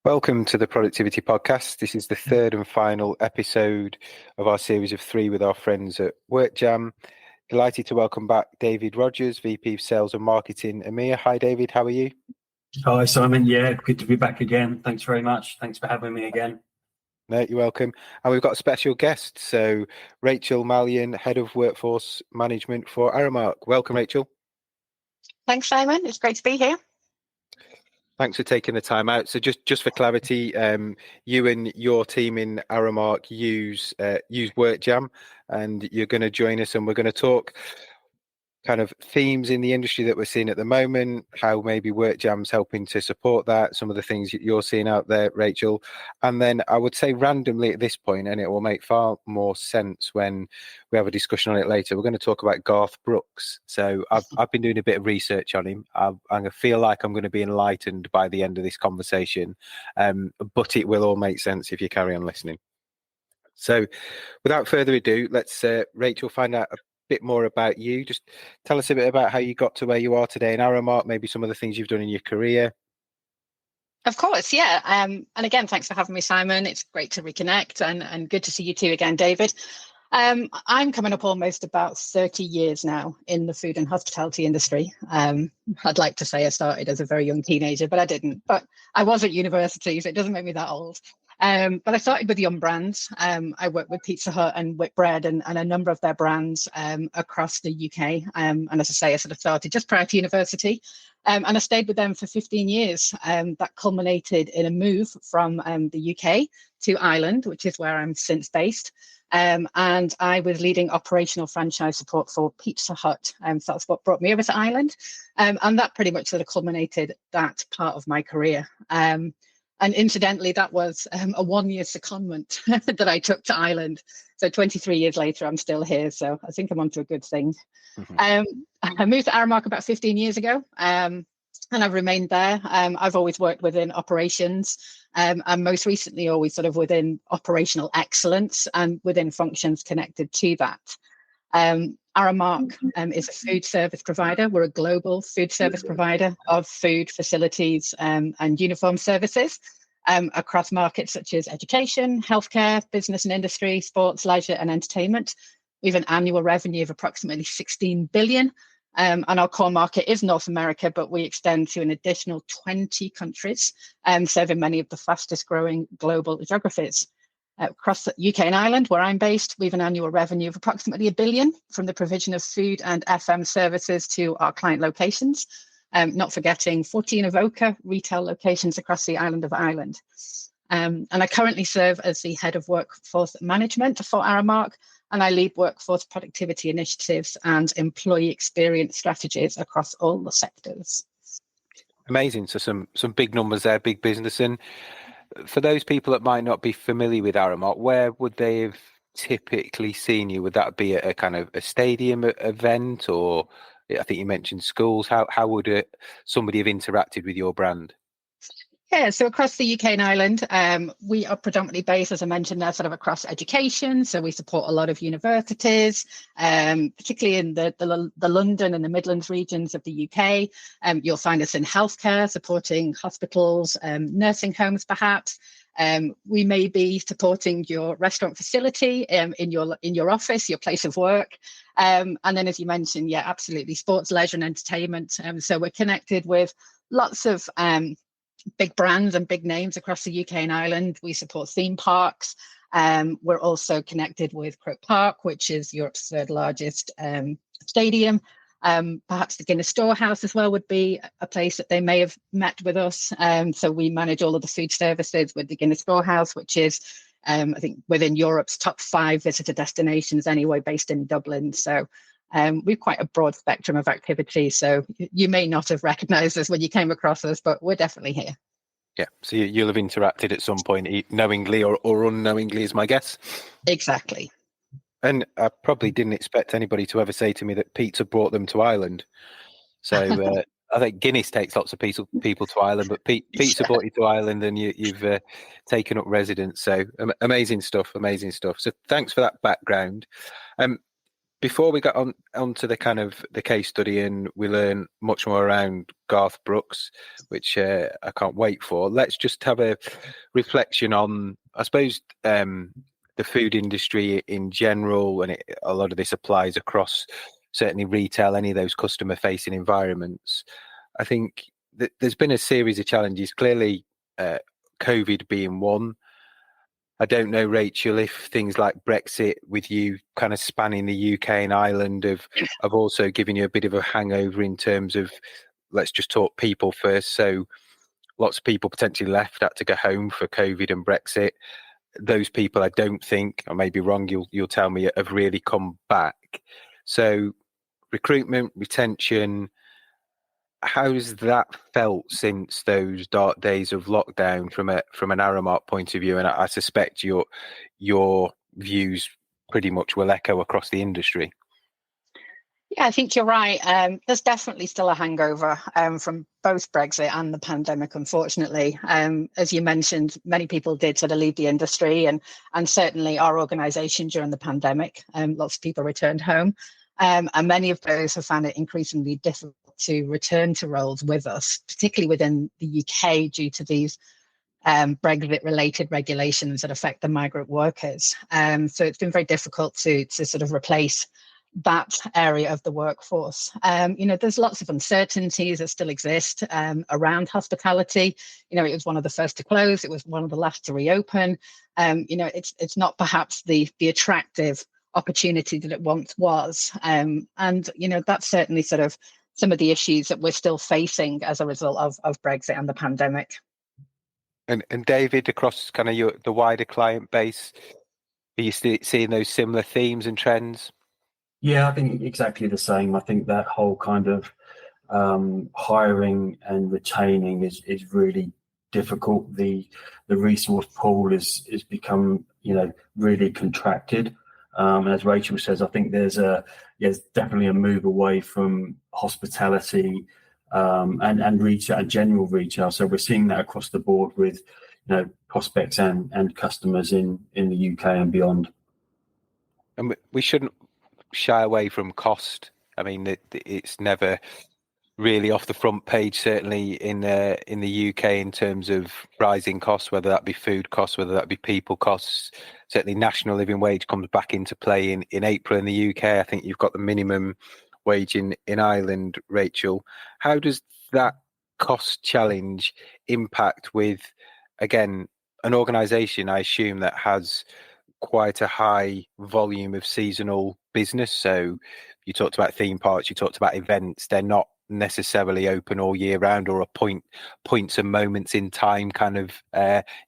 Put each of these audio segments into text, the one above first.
Welcome to the Productivity Podcast. This is the third and final episode of our series of 3 with our friends at WorkJam. Delighted to welcome back David Rogers, VP of Sales and Marketing, EMEA. Hi, David. How are you? Hi, Simon. Yeah, good to be back again. Thanks very much. Thanks for having me again. No, you're welcome. And we've got a special guest. So Rachel Mallion, Head of Workforce Management for Aramark. Welcome, Rachel. Thanks, Simon. It's great to be here. Thanks for taking the time out. So just for clarity, you and your team in Aramark use WorkJam, and you're going to join us, and we're going to talk kind of themes in the industry that we're seeing at the moment, how maybe WorkJam's helping to support that, some of the things you're seeing out there, Rachel. And then I would say randomly at this point, and it will make far more sense when we have a discussion on it later, we're going to talk about Garth Brooks. So I've been doing a bit of research on him. I feel like I'm going to be enlightened by the end of this conversation, but it will all make sense if you carry on listening. So without further ado, let's, Rachel, find out a bit more about you. Just tell us a bit about how you got to where you are today in Aramark, maybe some of the things you've done in your career. Of course, yeah. And again, thanks for having me, Simon. It's great to reconnect and good to see you too again, David. I'm coming up almost about 30 years now in the food and hospitality industry. I'd like to say I started as a very young teenager, but I didn't. But I was at university, so it doesn't make me that old. But I started with young brands. I worked with Pizza Hut and Whitbread and a number of their brands across the UK. And as I say, I sort of started just prior to university. And I stayed with them for 15 years. That culminated in a move from the UK to Ireland, which is where I'm since based. And I was leading operational franchise support for Pizza Hut. So that's what brought me over to Ireland. And that pretty much sort of culminated that part of my career. And incidentally, that was a 1-year secondment that I took to Ireland. So 23 years later, I'm still here. So I think I'm onto a good thing. Mm-hmm. I moved to Aramark about 15 years ago, and I've remained there. I've always worked within operations, and most recently always sort of within operational excellence and within functions connected to that. Aramark is a food service provider. We're a global food service provider of food, facilities, and uniform services across markets such as education, healthcare, business and industry, sports, leisure, and entertainment. We have an annual revenue of approximately 16 billion. And our core market is North America, but we extend to an additional 20 countries, serving many of the fastest growing global geographies. Across the UK and Ireland, where I'm based, we have an annual revenue of approximately 1 billion from the provision of food and FM services to our client locations, not forgetting 14 Avoca retail locations across the island of Ireland. And I currently serve as the head of workforce management for Aramark, and I lead workforce productivity initiatives and employee experience strategies across all the sectors. Amazing. So some big numbers there, big business. And for those people that might not be familiar with Aramark, where would they have typically seen you? Would that be a kind of a stadium event, or I think you mentioned schools? How would somebody have interacted with your brand? Yeah, so across the UK and Ireland, we are predominantly based, as I mentioned, there sort of across education. So we support a lot of universities, particularly in the London and the Midlands regions of the UK. You'll find us in healthcare, supporting hospitals, nursing homes, perhaps. We may be supporting your restaurant facility in your office, your place of work. And then, as you mentioned, yeah, absolutely, sports, leisure, and entertainment. So we're connected with lots of big brands and big names across the UK and Ireland. We support theme parks. We're also connected with Croke Park, which is Europe's third largest stadium. Perhaps the Guinness Storehouse as well would be a place that they may have met with us. So we manage all of the food services with the Guinness Storehouse, which is, I think, within Europe's top 5 visitor destinations anyway, based in Dublin. So we've quite a broad spectrum of activity. So you may not have recognized us when you came across us, but we're definitely here. Yeah, so you'll have interacted at some point, knowingly or unknowingly, is my guess. Exactly. And I probably didn't expect anybody to ever say to me that pizza brought them to Ireland. So I think Guinness takes lots of people to Ireland, but pizza brought you to Ireland, and you've taken up residence. So amazing stuff. So thanks for that background. before we got onto the kind of the case study and we learn much more around Garth Brooks, which I can't wait for, let's just have a reflection on, I suppose, the food industry in general, and a lot of this applies across certainly retail, any of those customer facing environments. I think that there's been a series of challenges, clearly COVID being one. I don't know, Rachel, if things like Brexit, with you kind of spanning the UK and Ireland, have also given you a bit of a hangover in terms of, let's just talk people first. So lots of people potentially left, had to go home for COVID and Brexit. Those people, I don't think, I may be wrong, you'll tell me, have really come back. So recruitment, retention, how's that felt since those dark days of lockdown from an Aramark point of view? And I suspect your views pretty much will echo across the industry. Yeah, I think you're right. There's definitely still a hangover from both Brexit and the pandemic, unfortunately. As you mentioned, many people did sort of leave the industry, and certainly our organisation during the pandemic, lots of people returned home. And many of those have found it increasingly difficult to return to roles with us, particularly within the UK, due to these Brexit-related regulations that affect the migrant workers. So it's been very difficult to sort of replace that area of the workforce. There's lots of uncertainties that still exist around hospitality. It was one of the first to close. It was one of the last to reopen. It's not perhaps the attractive opportunity that it once was. And that's certainly sort of some of the issues that we're still facing as a result of Brexit and the pandemic. And David, across kind of the wider client base, are you seeing those similar themes and trends? Yeah, I think exactly the same. I think that whole kind of hiring and retaining is really difficult. The resource pool is become really contracted. And as Rachel says, I think there's definitely a move away from hospitality and retail and general retail. So we're seeing that across the board with prospects and customers in the UK and beyond. And we shouldn't shy away from cost. I mean, it's never really off the front page, certainly in the UK, in terms of rising costs, whether that be food costs, whether that be people costs. Certainly national living wage comes back into play in April in the UK. I think you've got the minimum wage in Ireland, Rachel. How does that cost challenge impact with, again, an organisation, I assume, that has quite a high volume of seasonal business? So you talked about theme parks, you talked about events. They're not necessarily open all year round, or a points and moments in time kind of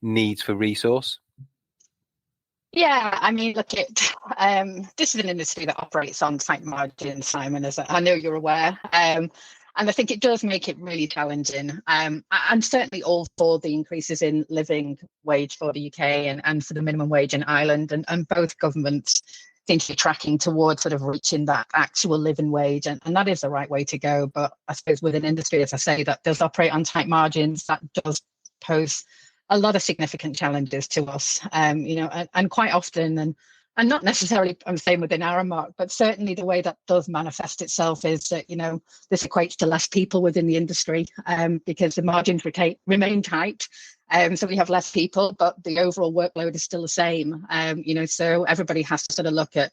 needs for resource. Yeah, I mean, look, this is an industry that operates on tight margins, Simon, as I know you're aware. And I think it does make it really challenging. I'm certainly all for the increases in living wage for the UK and for the minimum wage in Ireland, and both governments seem to be tracking towards sort of reaching that actual living wage, and that is the right way to go. But I suppose with an industry, as I say, that does operate on tight margins, that does pose a lot of significant challenges to us, and quite often, and not necessarily, I'm saying within Aramark, but certainly the way that does manifest itself is that, this equates to less people within the industry because the margins remain tight. So we have less people, but the overall workload is still the same. So everybody has to sort of look at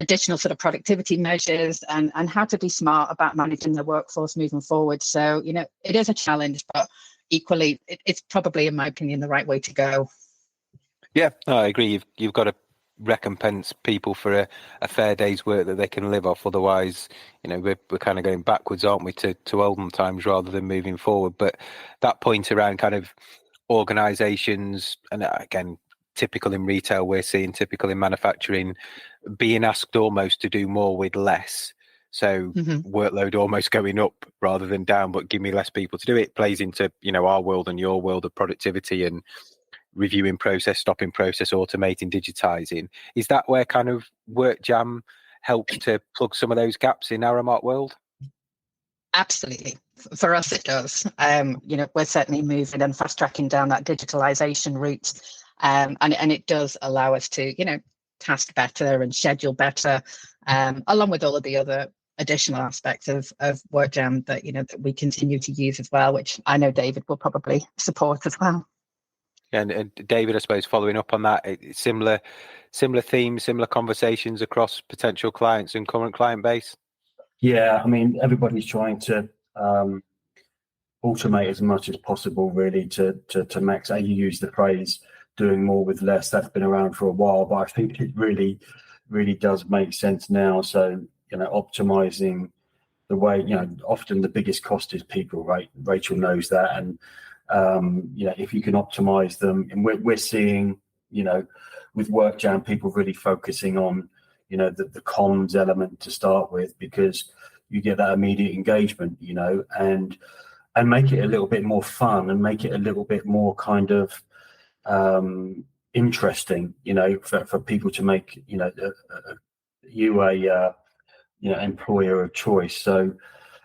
additional sort of productivity measures and how to be smart about managing the workforce moving forward. So, it is a challenge, but equally, it's probably, in my opinion, the right way to go. Yeah, I agree. You've got to recompense people for a fair day's work that they can live off. Otherwise, we're kind of going backwards, aren't we, to olden times rather than moving forward. But that point around kind of organisations, and again, typical in retail, we're seeing typical in manufacturing, being asked almost to do more with less. So workload almost going up rather than down, but give me less people to do it, plays into, our world and your world of productivity and reviewing process, stopping process, automating, digitizing. Is that where kind of WorkJam helps to plug some of those gaps in Aramark world? Absolutely. For us, it does. We're certainly moving and fast tracking down that digitalization route. And it does allow us to, task better and schedule better along with all of the other additional aspects of WorkJam that that we continue to use as well, which I know David will probably support as well. And David, I suppose following up on that, similar themes, similar conversations across potential clients and current client base. Yeah, I mean, everybody's trying to automate as much as possible, really, to max. You use the phrase "doing more with less." That's been around for a while, but I think it really does make sense now. So optimizing the way, often the biggest cost is people, right? Rachel knows that, and if you can optimize them, and we're seeing, with WorkJam, people really focusing on, the comms element to start with, because you get that immediate engagement, and make it a little bit more fun, and make it a little bit more kind of interesting, for people to make, you a employer of choice. So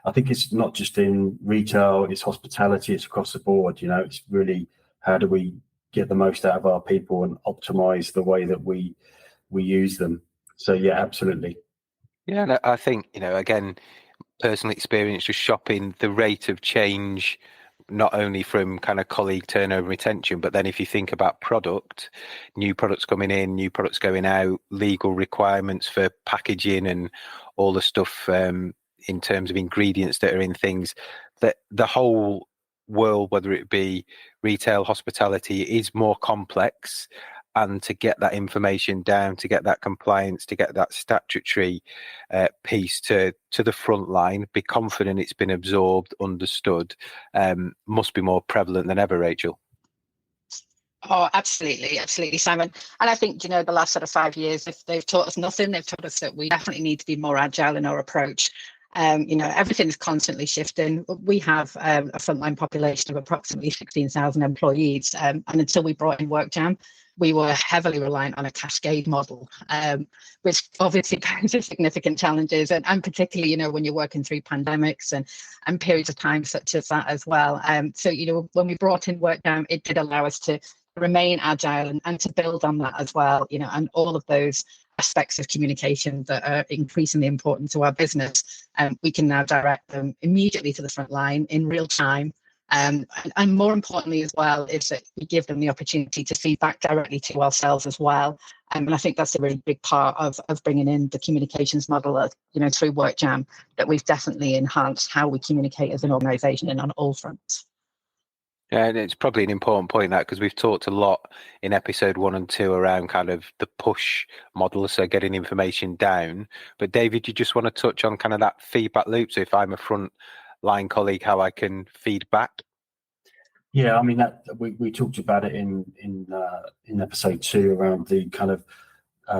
I think it's not just in retail, it's hospitality, it's across the board. It's really, how do we get the most out of our people and optimize the way that we use them? So yeah, absolutely. Yeah, and I think, again, personal experience just shopping, the rate of change, not only from kind of colleague turnover and retention, but then if you think about product, new products coming in, new products going out, legal requirements for packaging and all the stuff in terms of ingredients that are in things, that the whole world, whether it be retail, hospitality, is more complex. And to get that information down, to get that compliance, to get that statutory piece to the front line, be confident it's been absorbed, understood, must be more prevalent than ever, Rachel. Oh, absolutely, Simon. And I think, the last sort of 5 years, if they've taught us nothing, they've taught us that we definitely need to be more agile in our approach. Everything's constantly shifting. We have a frontline population of approximately 16,000 employees. And until we brought in WorkJam, we were heavily reliant on a cascade model, which obviously poses significant challenges, and particularly, when you're working through pandemics and periods of time such as that as well. So, when we brought in WorkJam, it did allow us to remain agile and to build on that as well, and all of those aspects of communication that are increasingly important to our business. We can now direct them immediately to the front line in real time. And more importantly as well is that we give them the opportunity to feedback directly to ourselves as well. And I think that's a really big part of bringing in the communications model, through WorkJam, that we've definitely enhanced how we communicate as an organisation and on all fronts. Yeah, and it's probably an important point, that, because we've talked a lot in episode 1 and 2 around kind of the push model, so getting information down. But David, you just want to touch on kind of that feedback loop. So if I'm a front line colleague, how I can feed back? Yeah, I mean, that we talked about it in episode 2 around the kind of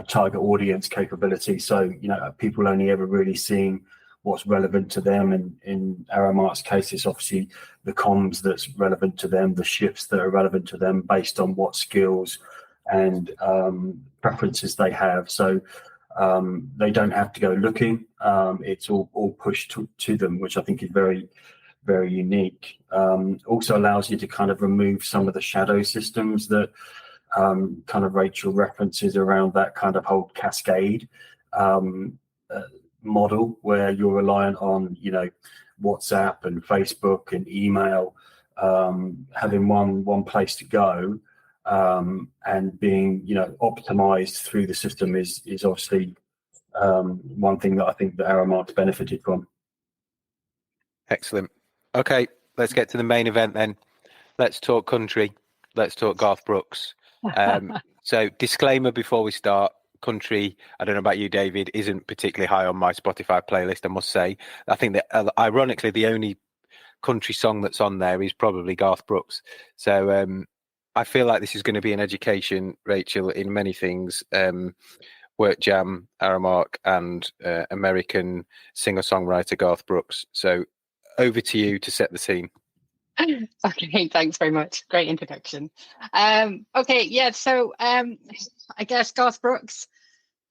target audience capability. So people only ever really seeing what's relevant to them, and in Aramark's case, it's obviously the comms that's relevant to them, the shifts that are relevant to them based on what skills and preferences they have. So they don't have to go looking. It's all pushed to them, which I think is very, very unique. Also allows you to kind of remove some of the shadow systems that kind of Rachel references around that kind of whole cascade model, where you're reliant on, WhatsApp and Facebook and email, having one place to go, and being, optimized through the system is obviously one thing that I think that Aramark's benefited from. Excellent. Okay, let's get to the main event then. Let's talk country. Let's talk Garth Brooks. So disclaimer before we start, country, I don't know about you, David, isn't particularly high on my Spotify playlist, I must say. I think that ironically, the only country song that's on there is probably Garth Brooks. So I feel like this is going to be an education, Rachel, in many things. WorkJam, Aramark, and American singer-songwriter Garth Brooks. So over to you to set the scene. Okay, thanks very much. Great introduction. Okay, yeah, so I guess Garth Brooks,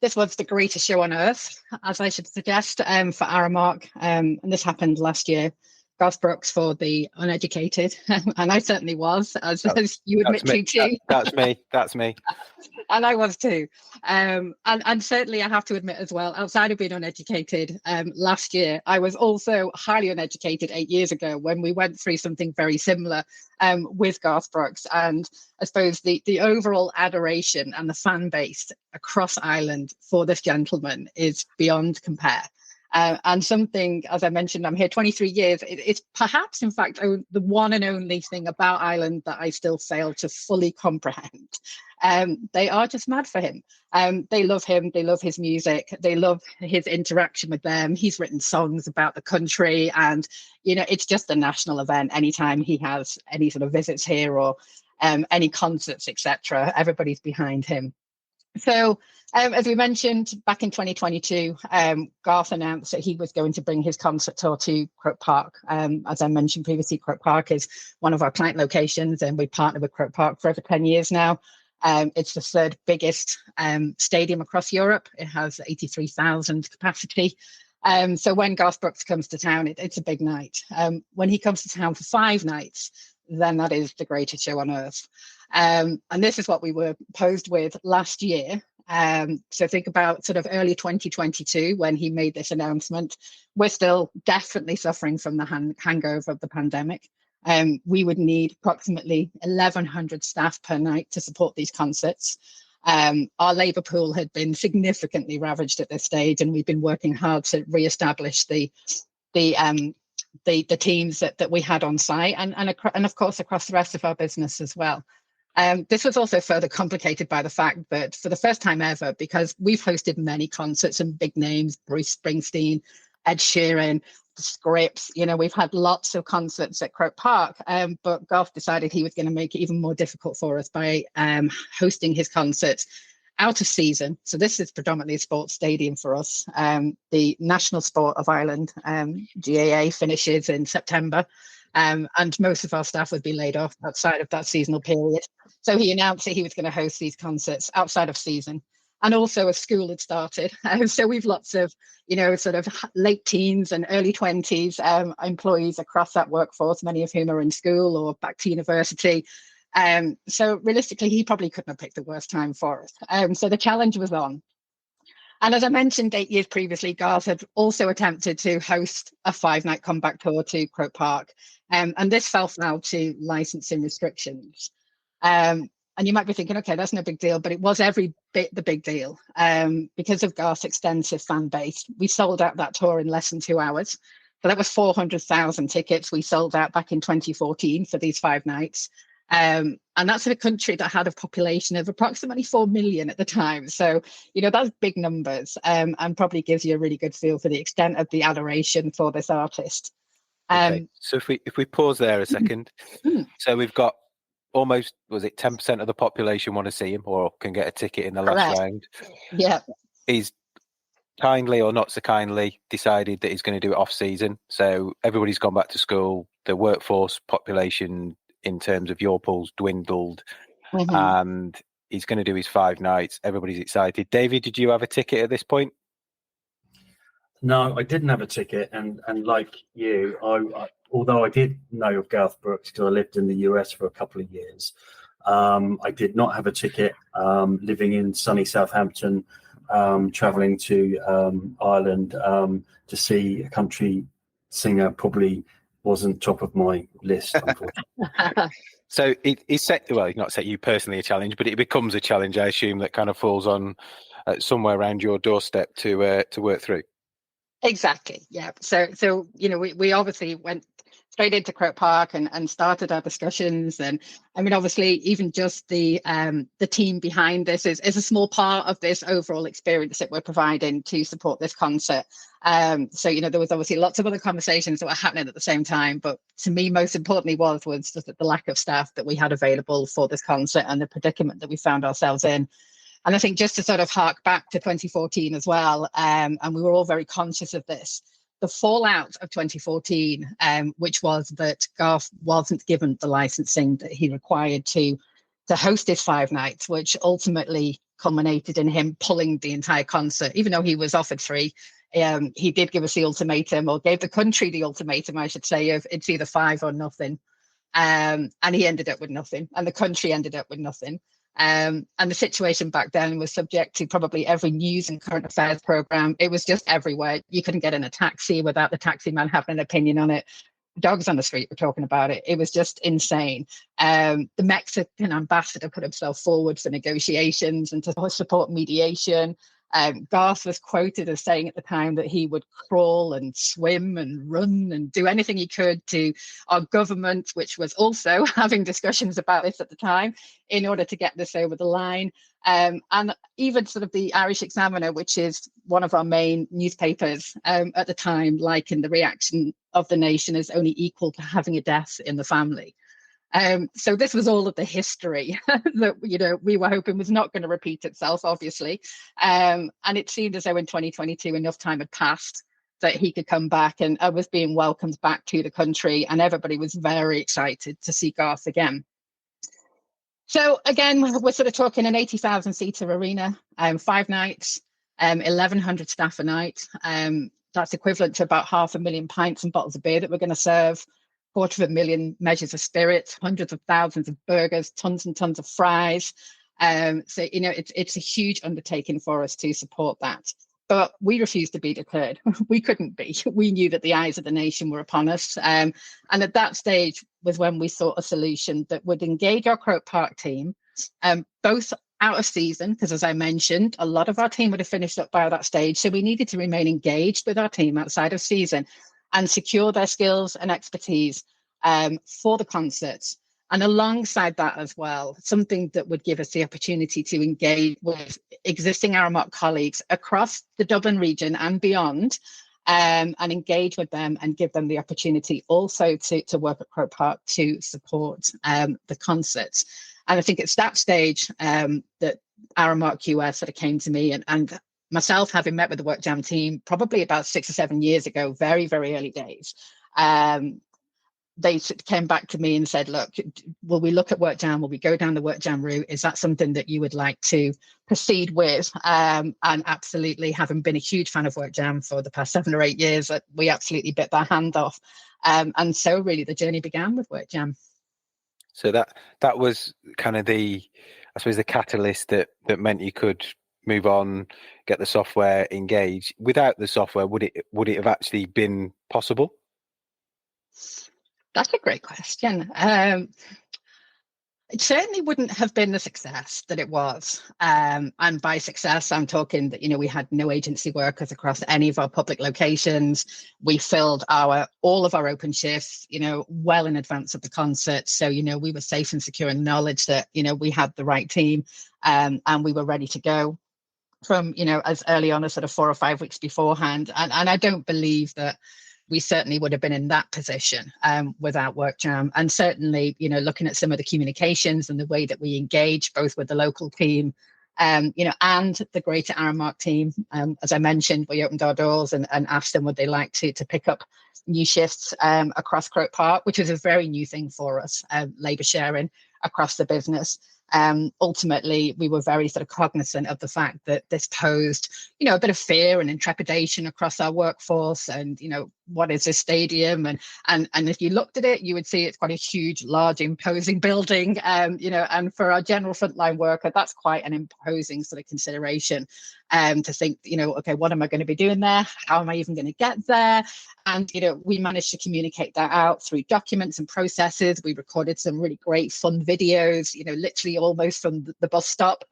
this was the greatest show on earth, as I should suggest, for Aramark. And this happened last year. Garth Brooks for the uneducated, and I certainly was, as you admit to too. That's me. And I was too. And certainly I have to admit as well, outside of being uneducated, last year, I was also highly uneducated 8 years ago when we went through something very similar with Garth Brooks. And I suppose the overall adoration and the fan base across Ireland for this gentleman is beyond compare. And something, as I mentioned, I'm here 23 years. It's perhaps, in fact, the one and only thing about Ireland that I still fail to fully comprehend. They are just mad for him. They love him. They love his music. They love his interaction with them. He's written songs about the country. And, it's just a national event anytime he has any sort of visits here or any concerts, etc. Everybody's behind him. So, as we mentioned, back in 2022, Garth announced that he was going to bring his concert tour to Croke Park. As I mentioned previously, Croke Park is one of our client locations, and we partner with Croke Park for over 10 years now. It's the third biggest stadium across Europe. It has 83,000 capacity. So when Garth Brooks comes to town, it's a big night. When he comes to town for 5 nights, then that is the greatest show on earth. And this is what we were posed with last year. So think about sort of early 2022 when he made this announcement. We're still definitely suffering from the hangover of the pandemic. We would need approximately 1,100 staff per night to support these concerts. Our labour pool had been significantly ravaged at this stage, and we've been working hard to re-establish the teams that we had on site and of course across the rest of our business as well. This was also further complicated by the fact that for the first time ever, because we've hosted many concerts and big names, Bruce Springsteen, Ed Sheeran, The Scripts, we've had lots of concerts at Croke Park, but Garth decided he was going to make it even more difficult for us by hosting his concerts out of season. So this is predominantly a sports stadium for us. The national sport of Ireland, GAA, finishes in September. And most of our staff would be laid off outside of that seasonal period. So he announced that he was going to host these concerts outside of season. And also as school had started. So we've lots of, sort of late teens and early 20s employees across that workforce, many of whom are in school or back to university. So realistically, he probably couldn't have picked the worst time for us. So the challenge was on. And as I mentioned, 8 years previously, Garth had also attempted to host a 5-night comeback tour to Croke Park. And this fell foul to licensing restrictions. And you might be thinking, okay, that's no big deal, but it was every bit the big deal. Because of Garth's extensive fan base, we sold out that tour in less than 2 hours. So that was 400,000 tickets we sold out back in 2014 for these 5 nights. And that's in a country that had a population of approximately 4 million at the time. So, that's big numbers, and probably gives you a really good feel for the extent of the adoration for this artist. Okay. So if we pause there a second, so we've got almost, was it 10% of the population want to see him or can get a ticket in the last round? Yeah. He's kindly or not so kindly decided that he's going to do it off season. So everybody's gone back to school. The workforce population in terms of your pool's dwindled, and he's going to do his 5 nights. Everybody's excited. David, did you have a ticket at this point? No, I didn't have a ticket, and like you, I although I did know of Garth Brooks because I lived in the US for a couple of years, I did not have a ticket. Living in sunny Southampton, traveling to Ireland to see a country singer probably wasn't top of my list, unfortunately. So he's not set you personally a challenge, but it becomes a challenge, I assume, that kind of falls on somewhere around your doorstep to work through. Exactly. Yeah. So we obviously went straight into Croke Park and started our discussions. And I mean, obviously, even just the team behind this is a small part of this overall experience that we're providing to support this concert. So there was obviously lots of other conversations that were happening at the same time, but to me, most importantly was just the lack of staff that we had available for this concert and the predicament that we found ourselves in. And I think just to sort of hark back to 2014 as well, and we were all very conscious of this, the fallout of 2014, which was that Garth wasn't given the licensing that he required to host his 5 nights, which ultimately culminated in him pulling the entire concert. Even though he was offered free, He did give us the ultimatum, or gave the country the ultimatum, I should say, of it's either 5 or nothing. And he ended up with nothing, and the country ended up with nothing. And the situation back then was subject to probably every news and current affairs program. It was just everywhere. You couldn't get in a taxi without the taxi man having an opinion on it. Dogs on the street were talking about it. It was just insane. The Mexican ambassador put himself forward for negotiations and to support mediation. Garth was quoted as saying at the time that he would crawl and swim and run and do anything he could to our government, which was also having discussions about this at the time, in order to get this over the line. And even sort of the Irish Examiner, which is one of our main newspapers at the time, likened the reaction of the nation as only equal to having a death in the family. So this was all of the history that we were hoping was not going to repeat itself, obviously. And it seemed as though in 2022 enough time had passed that he could come back and was being welcomed back to the country, and everybody was very excited to see Garth again. So again, we're sort of talking an 80,000 seater arena, 5 nights, 1,100 staff a night. That's equivalent to about 500,000 pints and bottles of beer that we're going to serve. 250,000 measures of spirits, hundreds of thousands of burgers, tons and tons of fries. So, it's a huge undertaking for us to support that. But we refused to be deterred. We couldn't be. We knew that the eyes of the nation were upon us. And at that stage was when we sought a solution that would engage our Croke Park team, both out of season, because as I mentioned, a lot of our team would have finished up by that stage. So we needed to remain engaged with our team outside of season and secure their skills and expertise for the concerts. And alongside that as well, something that would give us the opportunity to engage with existing Aramark colleagues across the Dublin region and beyond, and engage with them and give them the opportunity also to work at Croke Park to support the concerts. And I think it's that stage that Aramark US sort of came to me, and myself, having met with the WorkJam team probably about 6 or 7 years ago, very, very early days, they came back to me and said, look, will we look at WorkJam? Will we go down the WorkJam route? Is that something that you would like to proceed with? And absolutely, having been a huge fan of WorkJam for the past 7 or 8 years, we absolutely bit their hand off. And so really the journey began with WorkJam. So that was kind of the catalyst that meant you could move on, get the software engaged. Without the software, would it have actually been possible? That's a great question. It certainly wouldn't have been the success that it was. And by success, I'm talking that, we had no agency workers across any of our public locations. We filled all of our open shifts, well in advance of the concert. So, we were safe and secure in knowledge that, we had the right team and we were ready to go from, as early on as sort of 4 or 5 weeks beforehand. And I don't believe that we certainly would have been in that position without WorkJam. And certainly, looking at some of the communications and the way that we engage both with the local team, and the greater Aramark team. As I mentioned, we opened our doors and asked them would they like to pick up new shifts across Croke Park, which was a very new thing for us, labour sharing across the business. Ultimately, we were very sort of cognizant of the fact that this posed, a bit of fear and intrepidation across our workforce. And, what is this stadium? And if you looked at it, you would see it's quite a huge, large, imposing building. And for our general frontline worker, that's quite an imposing sort of consideration. To think, okay, what am I going to be doing there? How am I even going to get there? And, we managed to communicate that out through documents and processes. We recorded some really great fun videos, literally almost from the bus stop.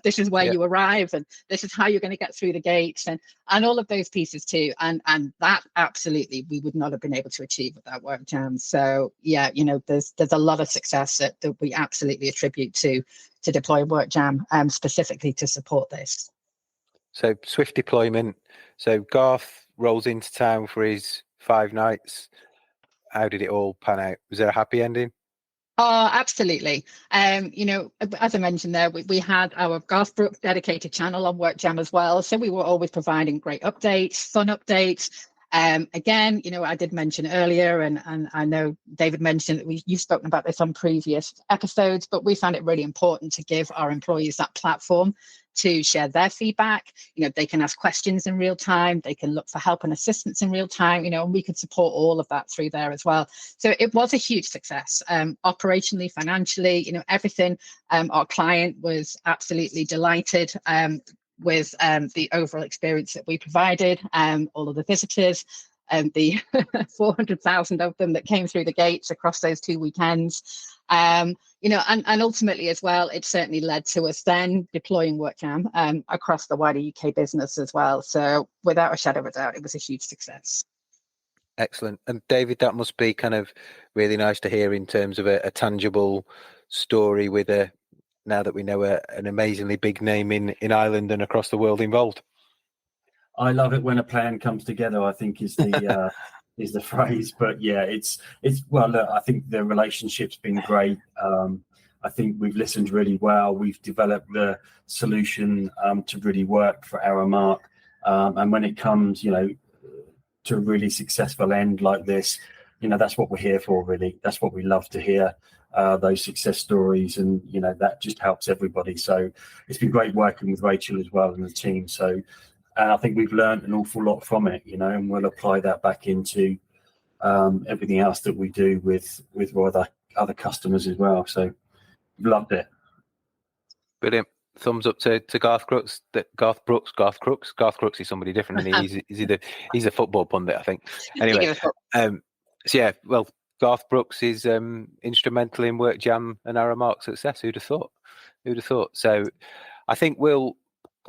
This is where you arrive and this is how you're going to get through the gates and all of those pieces too. And that absolutely we would not have been able to achieve without WorkJam. So yeah, there's a lot of success that we absolutely attribute to deploying WorkJam specifically to support this. So swift deployment. So Garth rolls into town for his 5 nights. How did it all pan out? Was there a happy ending? Oh, absolutely. As I mentioned there, we had our Garth Brooks dedicated channel on WorkJam as well. So we were always providing great updates, fun updates. Again, I did mention earlier, and I know David mentioned that you've spoken about this on previous episodes, but we found it really important to give our employees that platform to share their feedback. They can ask questions in real time. They can look for help and assistance in real time, and we could support all of that through there as well. So it was a huge success, operationally, financially, everything. Our client was absolutely delighted with the overall experience that we provided, all of the visitors, the 400,000 of them that came through the gates across those 2 weekends. And ultimately as well, it certainly led to us then deploying WorkJam across the wider UK business as well. So without a shadow of a doubt, it was a huge success. Excellent. And David, that must be kind of really nice to hear in terms of a tangible story with now that we know an amazingly big name in Ireland and across the world involved. I love it when a plan comes together, I think is the is the phrase. But yeah, it's well, look, I think the relationship's been great. I think we've listened really well. We've developed the solution to really work for Aramark. And when it comes, to a really successful end like this, that's what we're here for, really. That's what we love to hear, those success stories. And, that just helps everybody. So it's been great working with Rachel as well and the team. So I think we've learned an awful lot from it, and we'll apply that back into everything else that we do with other customers as well. So loved it. Brilliant. Thumbs up to Garth Crooks. Garth Crooks is somebody different, and he's a football pundit, I think. Anyway, so yeah, well, Garth Brooks is instrumental in WorkJam and Aramark's success. Who'd have thought? So I think we'll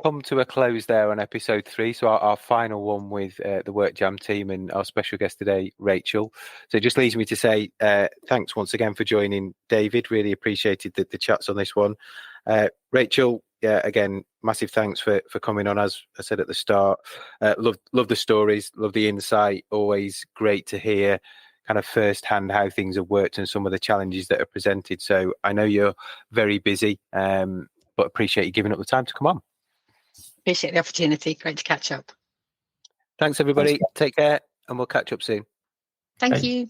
come to a close there on episode 3. So our final one with the WorkJam team and our special guest today, Rachel. So it just leaves me to say thanks once again for joining, David. Really appreciated the chats on this one. Rachel, yeah, again, massive thanks for coming on. As I said at the start, love the stories, love the insight. Always great to hear kind of firsthand how things have worked and some of the challenges that are presented. So I know you're very busy, but appreciate you giving up the time to come on. Appreciate the opportunity. Great to catch up. Thanks, everybody. Take care, and we'll catch up soon. Thank you.